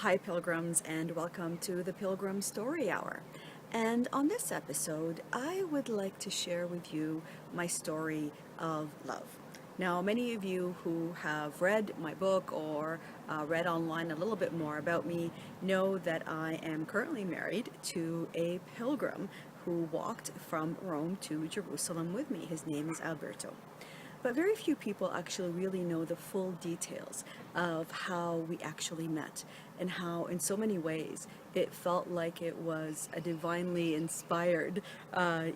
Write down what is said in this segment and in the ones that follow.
Hi Pilgrims, and welcome to the Pilgrim Story Hour. And on this episode, I would like to share with you my story of love. Now, many of you who have read my book or read online a little bit more about me know that I am currently married to a pilgrim who walked from Rome to Jerusalem with me. His name is Alberto. But very few people actually really know the full details of how we actually met and how, in so many ways, it felt like it was a divinely inspired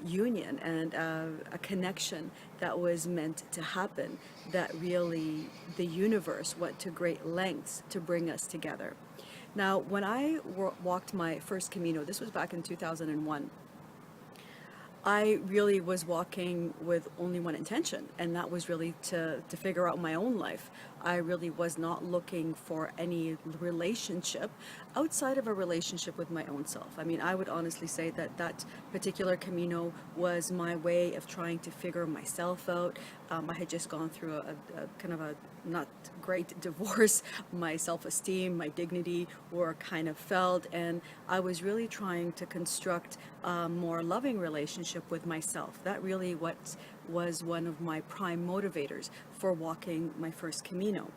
union and a connection that was meant to happen, that really the universe went to great lengths to bring us together. Now, when I walked my first Camino, this was back in 2001. I really was walking with only one intention, and that was really to figure out my own life. I really was not looking for any relationship outside of a relationship with my own self. I mean, I would honestly say that that particular Camino was my way of trying to figure myself out. I had just gone through a kind of a not great divorce. My self-esteem, my dignity were kind of felt, and I was really trying to construct a more loving relationship with myself. That really what was one of my prime motivators for walking my first Camino.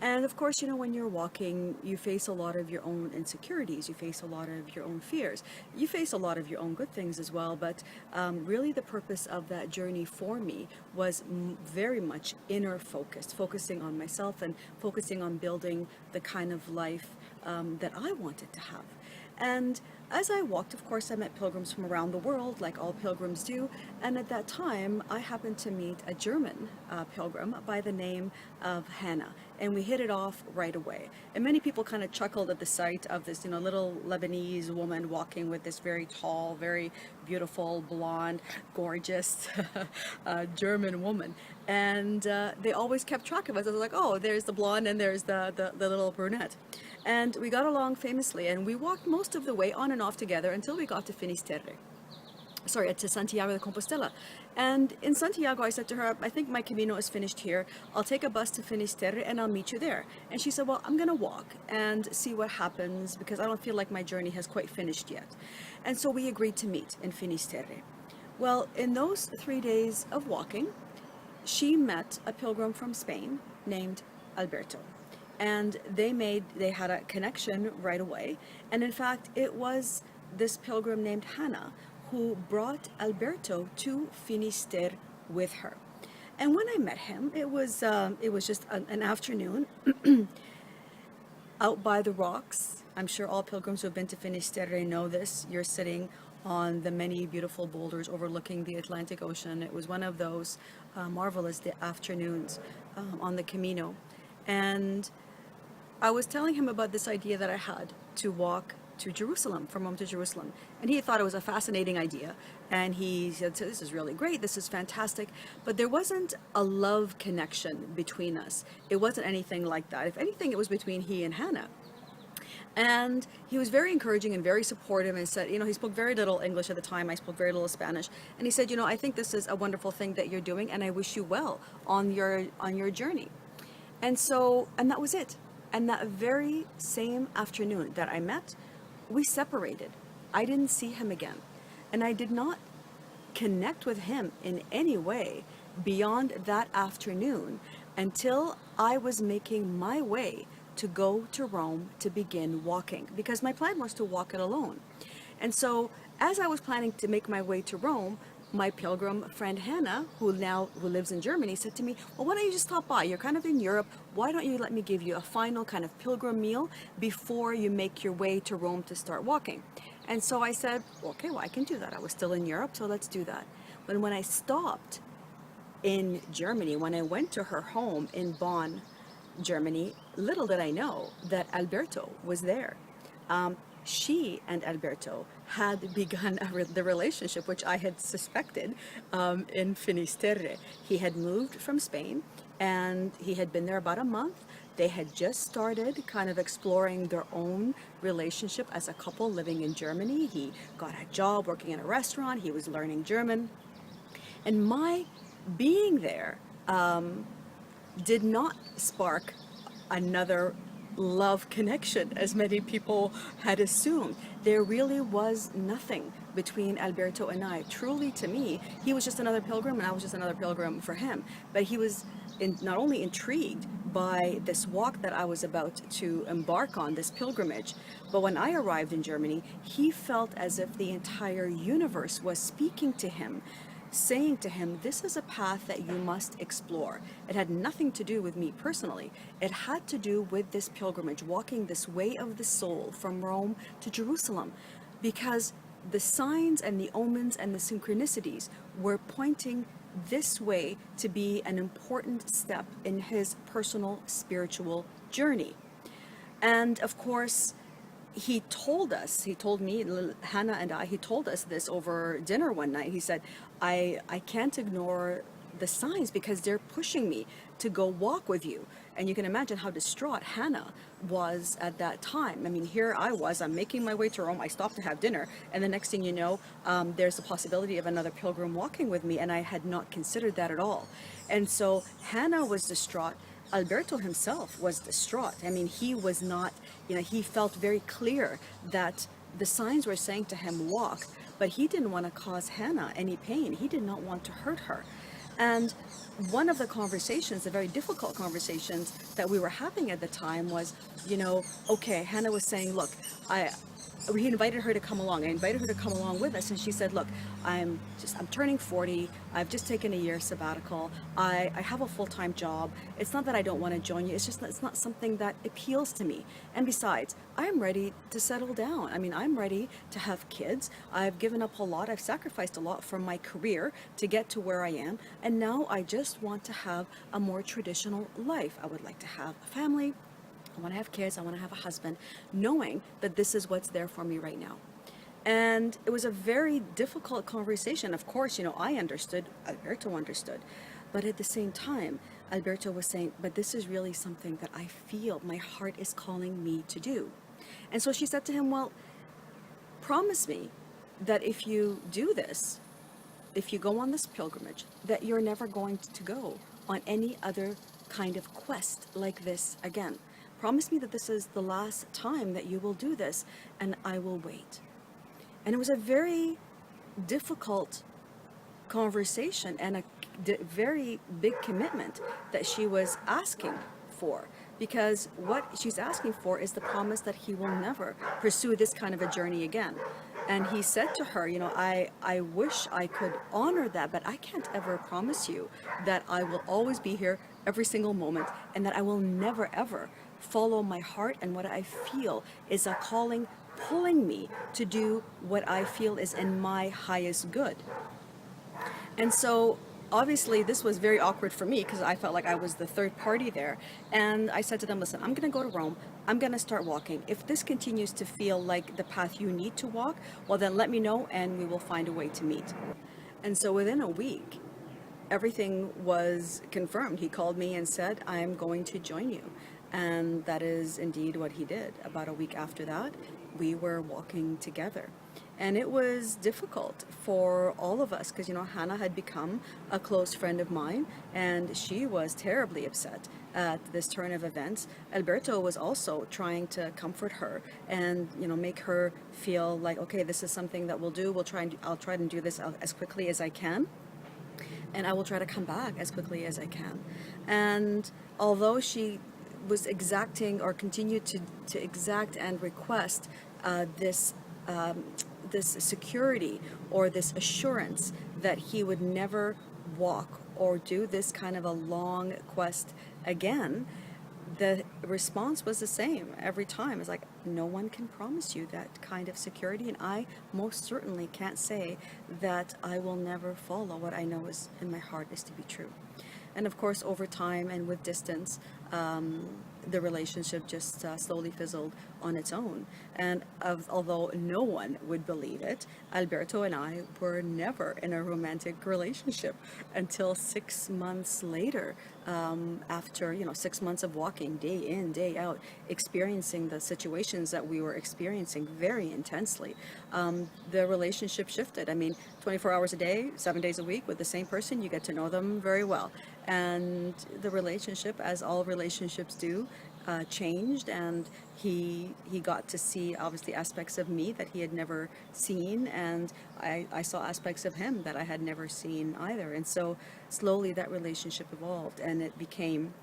And of course, you know, when you're walking, you face a lot of your own insecurities, you face a lot of your own fears, you face a lot of your own good things as well. But really the purpose of that journey for me was very much inner focused, focusing on myself and focusing on building the kind of life that I wanted to have. And as I walked, of course, I met pilgrims from around the world, like all pilgrims do. And at that time, I happened to meet a German pilgrim by the name of Hannah. And we hit it off right away. And many people kind of chuckled at the sight of this, you know, little Lebanese woman walking with this very tall, very beautiful, blonde, gorgeous German woman. And they always kept track of us. I was like, oh, there's the blonde and there's the little brunette. And we got along famously, and we walked most of the way on and off together until we got to Finisterre. Sorry, to Santiago de Compostela. And in Santiago, I said to her, I think my Camino is finished here. I'll take a bus to Finisterre and I'll meet you there. And she said, well, I'm going to walk and see what happens because I don't feel like my journey has quite finished yet. And so we agreed to meet in Finisterre. Well, in those 3 days of walking, she met a pilgrim from Spain named Alberto. And they had a connection right away. And in fact, it was this pilgrim named Hannah who brought Alberto to Finisterre with her. And when I met him, it was just an afternoon out by the rocks. I'm sure all pilgrims who have been to Finisterre know this. You're sitting on the many beautiful boulders overlooking the Atlantic Ocean. It was one of those marvelous afternoons on the Camino. And I was telling him about this idea that I had to walk to Jerusalem, from Rome to Jerusalem. And he thought it was a fascinating idea. And he said, so this is really great, this is fantastic. But there wasn't a love connection between us. It wasn't anything like that. If anything, it was between he and Hannah. And he was very encouraging and very supportive and said, you know, he spoke very little English at the time. I spoke very little Spanish. And he said, you know, I think this is a wonderful thing that you're doing and I wish you well on your journey. And that was it. And that very same afternoon that I met, we separated. I didn't see him again. And I did not connect with him in any way beyond that afternoon until I was making my way to go to Rome to begin walking, because my plan was to walk it alone. And so as I was planning to make my way to Rome, my pilgrim friend Hannah, who lives in Germany, said to me, well, why don't you just stop by? You're kind of in Europe. Why don't you let me give you a final kind of pilgrim meal before you make your way to Rome to start walking? And so I said, okay, well, I can do that. I was still in Europe, so let's do that. But when I stopped in Germany, when I went to her home in Bonn, Germany, little did I know that Alberto was there. She and Alberto had begun the relationship, which I had suspected in Finisterre. He had moved from Spain and he had been there about a month. They had just started kind of exploring their own relationship as a couple living in Germany. He got a job working in a restaurant. He was learning German. And my being there did not spark another love connection, as many people had assumed. There really was nothing between Alberto and I. Truly, to me, he was just another pilgrim, and I was just another pilgrim for him. But he was not only intrigued by this walk that I was about to embark on, this pilgrimage, but when I arrived in Germany, he felt as if the entire universe was speaking to him, saying to him, this is a path that you must explore. It had nothing to do with me personally. It had to do with this pilgrimage, walking this way of the soul from Rome to Jerusalem, because the signs and the omens and the synchronicities were pointing this way to be an important step in his personal spiritual journey. And of course, he told us, he told me, Hannah and I, he told us this over dinner one night. He said, I can't ignore the signs because they're pushing me to go walk with you. And you can imagine how distraught Hannah was at that time. I mean, here I was, I'm making my way to Rome. I stopped to have dinner. And the next thing you know, there's the possibility of another pilgrim walking with me. And I had not considered that at all. And so Hannah was distraught. Alberto himself was distraught. I mean, he was not, he felt very clear that the signs were saying to him, walk, but he didn't want to cause Hannah any pain. He did not want to hurt her. And one of the conversations, the very difficult conversations that we were having at the time was, okay, Hannah was saying, look, we invited her to come along. I invited her to come along with us, and she said, look, I'm turning 40. I've just taken a year sabbatical. I have a full-time job. It's not that I don't want to join you. It's just that it's not something that appeals to me. And besides, I'm ready to settle down. I mean, I'm ready to have kids. I've given up a lot. I've sacrificed a lot from my career to get to where I am. And now I just want to have a more traditional life. I would like to have a family. I want to have kids, I want to have a husband, knowing that this is what's there for me right now. And it was a very difficult conversation. Of course, I understood, Alberto understood. But at the same time, Alberto was saying, but this is really something that I feel my heart is calling me to do. And so she said to him, well, promise me that if you do this, if you go on this pilgrimage, that you're never going to go on any other kind of quest like this again. Promise me that this is the last time that you will do this, and I will wait. And it was a very difficult conversation and a very big commitment that she was asking for, because what she's asking for is the promise that he will never pursue this kind of a journey again. And he said to her, I wish I could honor that, but I can't ever promise you that I will always be here every single moment, and that I will never ever follow my heart and what I feel is a calling pulling me to do what I feel is in my highest good. And so obviously this was very awkward for me because I felt like I was the third party there. And I said to them, listen, I'm going to go to Rome. I'm going to start walking. If this continues to feel like the path you need to walk, well, then let me know and we will find a way to meet. And so within a week, everything was confirmed. He called me and said, I'm going to join you. And that is indeed what he did. About a week after that, we were walking together. And it was difficult for all of us because, Hannah had become a close friend of mine, and she was terribly upset at this turn of events. Alberto was also trying to comfort her and, make her feel like, okay, this is something that we'll do. I'll try and do this as quickly as I can. And I will try to come back as quickly as I can. And although she was exacting or continued to exact and request this security or this assurance that he would never walk or do this kind of a long quest again, the response was the same every time. It's like, no one can promise you that kind of security, and I most certainly can't say that I will never follow what I know is in my heart is to be true. And of course, over time and with distance, the relationship just slowly fizzled on its own. And although no one would believe it, Alberto and I were never in a romantic relationship until 6 months later, after 6 months of walking day in, day out, experiencing the situations that we were experiencing very intensely. The relationship shifted. I mean, 24 hours a day, 7 days a week with the same person, you get to know them very well. And the relationship, as all relationships do, changed, and he got to see obviously aspects of me that he had never seen, and I saw aspects of him that I had never seen either. And so slowly that relationship evolved, and it became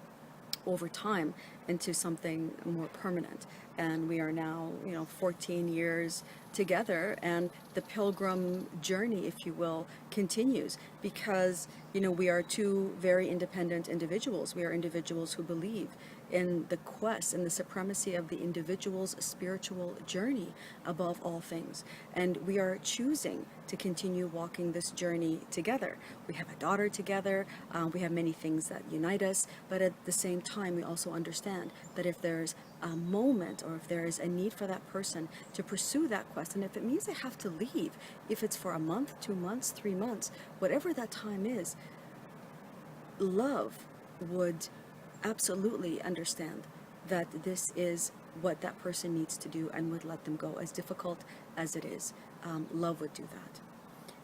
over time into something more permanent. And we are now, 14 years together, and the pilgrim journey, if you will, continues because, we are two very independent individuals. We are individuals who believe in the quest and the supremacy of the individual's spiritual journey above all things. And we are choosing to continue walking this journey together. We have a daughter together, we have many things that unite us, but at the same time, we also understand that if there's a moment or if there is a need for that person to pursue that quest, and if it means they have to leave, if it's for a month, 2 months, 3 months, whatever that time is, love would absolutely understand that this is what that person needs to do and would let them go, as difficult as it is. Love would do that.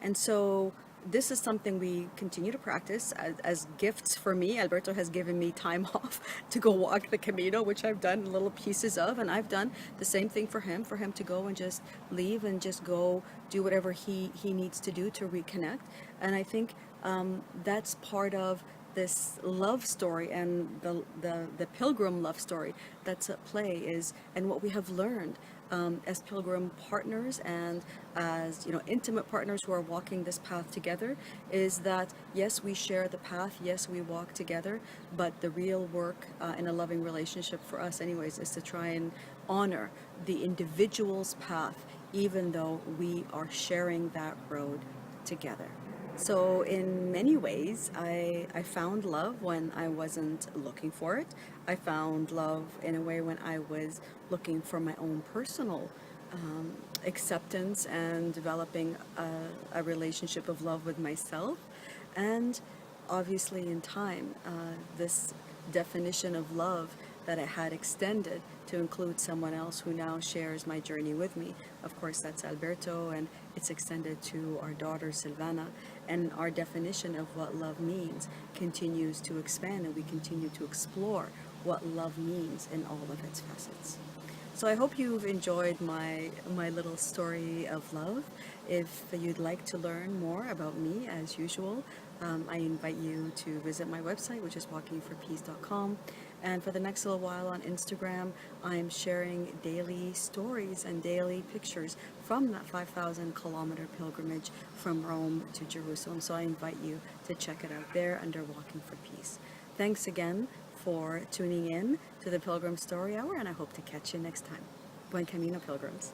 And so this is something we continue to practice as gifts for me. Alberto has given me time off to go walk the Camino, which I've done little pieces of, and I've done the same thing for him to go and just leave and just go do whatever he needs to do to reconnect. And I think that's part of this love story, and the pilgrim love story that's at play is, and what we have learned as pilgrim partners and as intimate partners who are walking this path together, is that yes, we share the path, yes, we walk together, but the real work in a loving relationship for us anyways is to try and honor the individual's path, even though we are sharing that road together. So in many ways, I found love when I wasn't looking for it. I found love in a way when I was looking for my own personal acceptance and developing a relationship of love with myself. And obviously in time, this definition of love that I had extended to include someone else who now shares my journey with me. Of course, that's Alberto, and it's extended to our daughter Silvana. And our definition of what love means continues to expand, and we continue to explore what love means in all of its facets. So I hope you've enjoyed my little story of love. If you'd like to learn more about me, as usual, I invite you to visit my website, which is walkingforpeace.com. And for the next little while on Instagram, I'm sharing daily stories and daily pictures from that 5,000 kilometer pilgrimage from Rome to Jerusalem. So I invite you to check it out there under Walking for Peace. Thanks again for tuning in to the Pilgrim Story Hour, and I hope to catch you next time. Buen Camino, pilgrims.